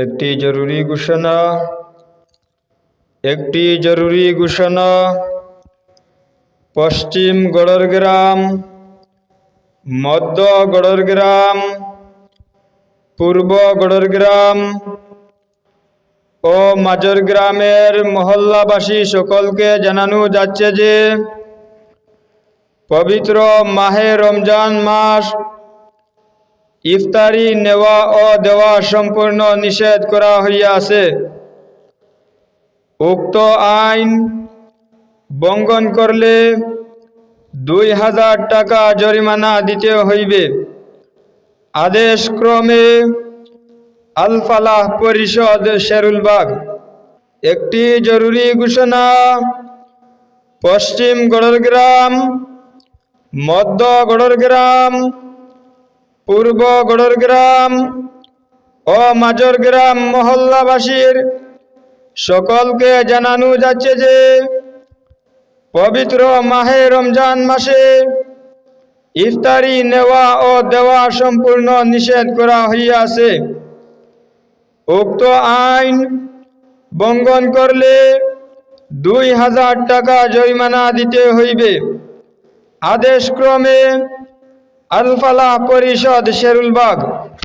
একটি জরুরি ঘোষণা পশ্চিম গড়রগ্রাম, মধ্য গড়রগ্রাম, পূর্ব গড়রগ্রাম ও মাঝর গ্রামের মহল্লাবাসী সকলকে জানানো যাচ্ছে যে পবিত্র মাহে রমজান মাস ইফতারি নেওয়া ও দেওয়া সম্পূর্ণ নিষেধ করা হইয়াছে। উক্ত আইন লঙ্ঘন করলে 2000 টাকা জরিমানা দিতে হইবে। আদেশক্রমে আল ফালাহ পরিষদ শেরুলবাগ। একটি জরুরি ঘোষণা পশ্চিম গড়রগ্রাম, মধ্য গড়রগ্রাম, পূর্ব গড়রগ্রাম ও মাঝর গ্রাম মহল্লাবাসীর সকলকে জানানো যাচ্ছে যে পবিত্র মাহে রমজান মাসে ইফতারি নেওয়া ও দেওয়া সম্পূর্ণ নিষেধ করা হইয়াছে। উক্ত আইন লঙ্ঘন করলে 2000 টাকা জরিমানা দিতে হইবে। আদেশক্রমে আল ফালাহ পরিষদ শেরুলবাগ।